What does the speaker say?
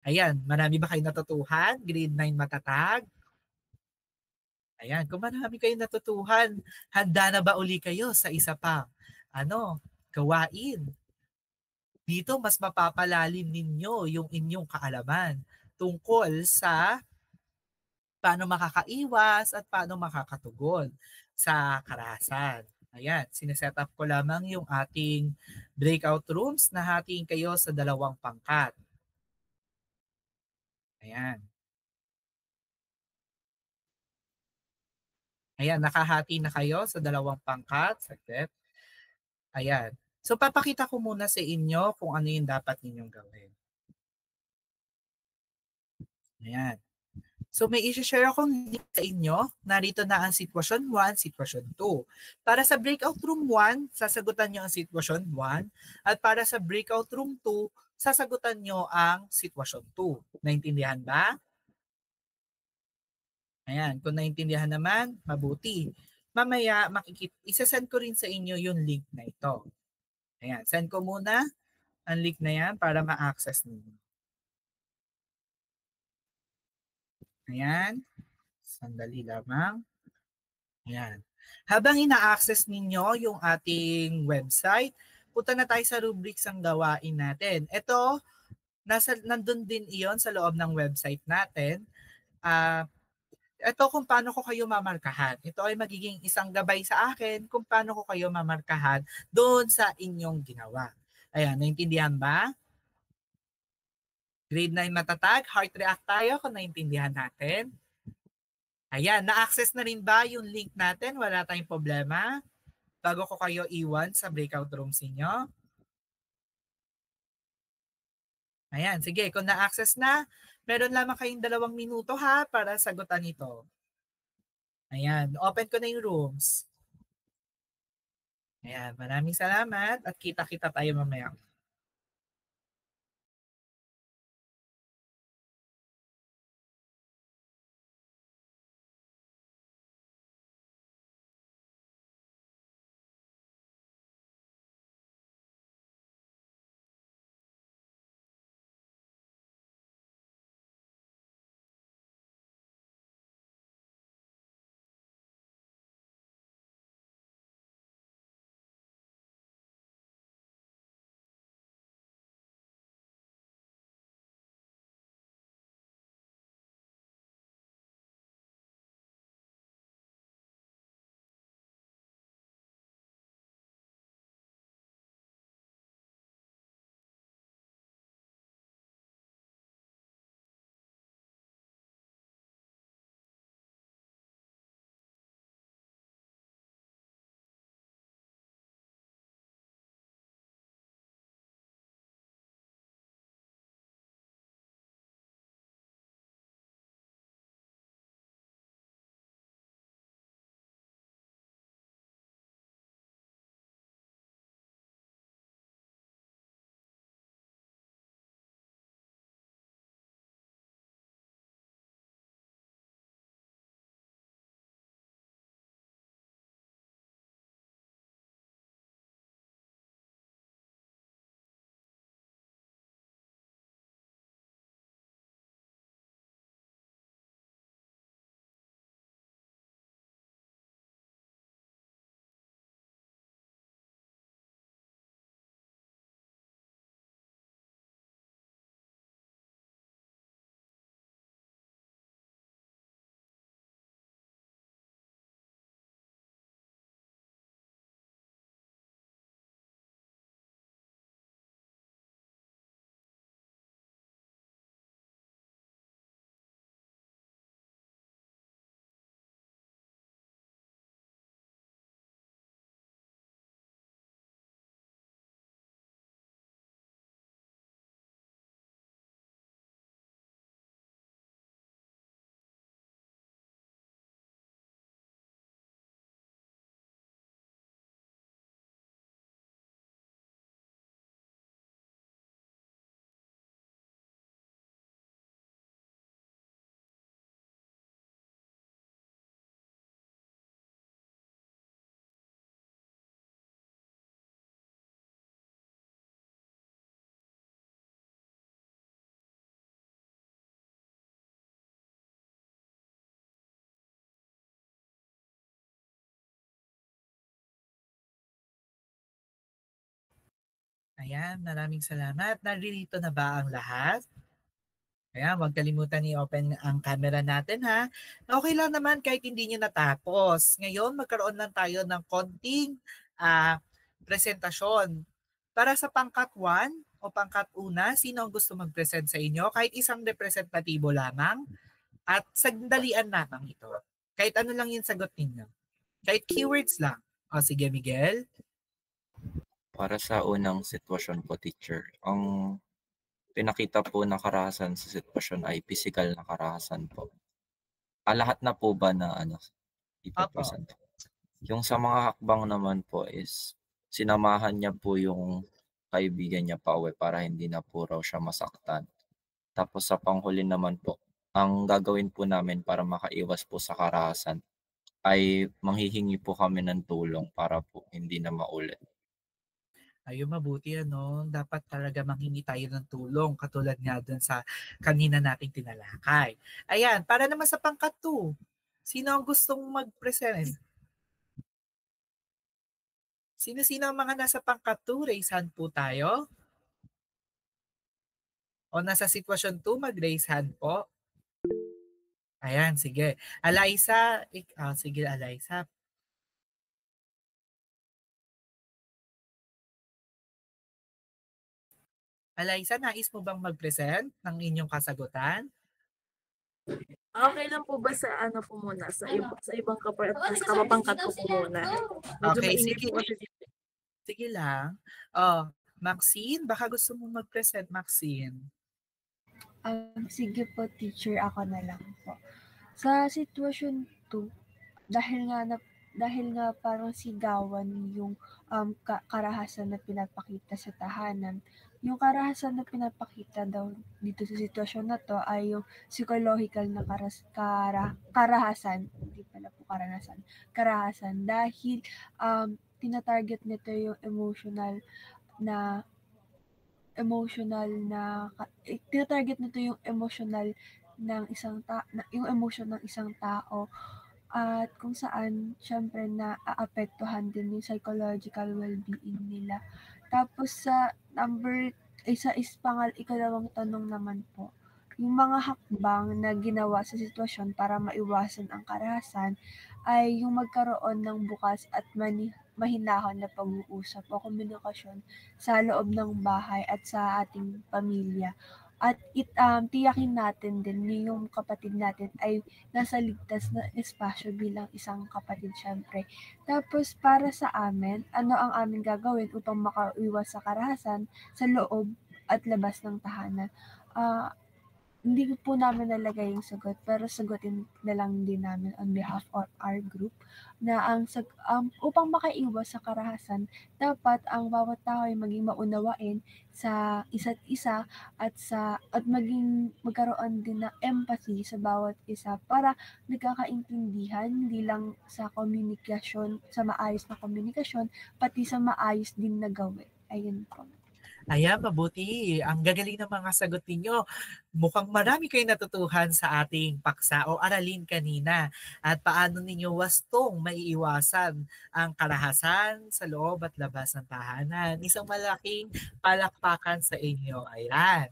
Ayan, marami ba kayong natutuhan? Grade 9 matatag? Ayan, kung marami kayong natutuhan, handa na ba uli kayo sa isa pa? Gawain. Dito mas mapapalalim ninyo yung inyong kaalaman tungkol sa paano makakaiwas at paano makakatugon sa karahasan. Ayan, sineset up ko lamang yung ating breakout rooms na hatiin kayo sa dalawang pangkat. Ayan. Ayan, nakahati na kayo sa dalawang pangkat. Saglit. Ayan. So papakita ko muna sa inyo kung ano yung dapat ninyong gawin. Ayan. So may i-share akong link sa inyo. Narito na ang sitwasyon 1, sitwasyon 2. Para sa breakout room 1, sasagutan nyo ang sitwasyon 1. At para sa breakout room 2, sasagutan nyo ang sitwasyon 2. Naintindihan ba? Ayan, kung naintindihan naman, mabuti. Mamaya, isasend ko rin sa inyo yung link na ito. Ayan, send ko muna ang link na yan para ma-access ninyo. Ayan, sandali lamang. Ayan. Habang ina-access ninyo yung ating website, punta na tayo sa rubrics ang gawain natin. Ito, nandun din iyon sa loob ng website natin. Ito kung paano ko kayo mamarkahan. Ito ay magiging isang gabay sa akin kung paano ko kayo mamarkahan doon sa inyong ginawa. Ayan, naintindihan ba? Grade 9 matatag, heart react tayo kung naintindihan natin. Ayan, na-access na rin ba yung link natin? Wala tayong problema? Bago ko kayo iwan sa breakout rooms ninyo. Ayan, sige, kung na-access na, meron lamang kayong 2 minuto ha para sagutan ito. Ayan, open ko na yung rooms. Ayan, maraming salamat at kita-kita tayo mamaya. Ayan, maraming salamat. Naririto na ba ang lahat? Ayan, huwag kalimutan i-open ang camera natin ha. Okay lang naman kahit hindi nyo natapos. Ngayon, magkaroon lang tayo ng konting presentasyon. Para sa pangkat 1 o pangkat 1, sino ang gusto mag-present sa inyo? Kahit isang representatibo lamang at sandalian lamang ito. Kahit ano lang yung sagot ninyo. Kahit keywords lang. O sige, Miguel. Para sa unang sitwasyon po, teacher, ang pinakita po na karahasan sa sitwasyon ay physical na karahasan po. Lahat na po ba na Opo. ipe-present? Yung sa mga hakbang naman po is sinamahan niya po yung kaibigan niya pauwi para hindi na po raw siya masaktan. Tapos sa panghuli naman po, ang gagawin po namin para makaiwas po sa karahasan ay manghihingi po kami ng tulong para po hindi na maulit. Ayun, mabuti ano. Dapat talaga manghingi tayo ng tulong katulad nga dun sa kanina nating tinalakay. Ayan, para naman sa pangkat 2. Sino ang gustong mag-present? Sino-sino ang mga nasa pangkat 2? Raise hand po tayo. O nasa sitwasyon 2, mag-raise hand po. Ayan, sige. Eliza, sige Eliza. Eliza, nais mo bang mag-present ng inyong kasagutan? Okay lang po ba sa ano po muna, sa ibang kapapangkat po muna? Medyo Okay, mainit sige. po kasi dito. Sige lang. Maxine, baka gusto mo mag-present, Maxine. Sige po, teacher, ako na lang po. Sa sitwasyon 2, dahil nga parang sigawan yung karahasan na pinapakita sa tahanan. Yung karahasan na pinapakita daw dito sa sitwasyon na to ay yung psychological na karahasan, hindi pala po karanasan, karahasan dahil tinatarget nito yung tinatarget nito yung emotional ng yung emotion ng isang tao at kung saan syempre naaapektuhan din yung psychological well-being nila. Tapos sa ikalawang tanong naman po, yung mga hakbang na ginawa sa sitwasyon para maiwasan ang karahasan ay yung magkaroon ng bukas at mahinahon na pag-uusap o komunikasyon sa loob ng bahay at sa ating pamilya. At tiyakin natin din na yung kapatid natin ay nasa ligtas na espasyo bilang isang kapatid syempre. Tapos para sa amin, ano ang aming gagawin upang makaiwas sa karahasan sa loob at labas ng tahanan? Hindi po namin nalagay yung sagot pero sagutin na lang din namin on behalf of our group na upang makaiwas sa karahasan, dapat ang bawat tao ay maging maunawain sa isa't isa at magkaroon din ng empathy sa bawat isa para nagkakaintindihan hindi lang sa komunikasyon, sa maayos na komunikasyon, pati sa maayos din na gawin. Ayun po. Ayan, mabuti. Ang gagaling ng mga sagot ninyo. Mukhang marami kayong natutuhan sa ating paksa o aralin kanina. At paano ninyo wastong maiiwasan ang karahasan sa loob at labas ng tahanan. Isang malaking palakpakan sa inyo. Ayan.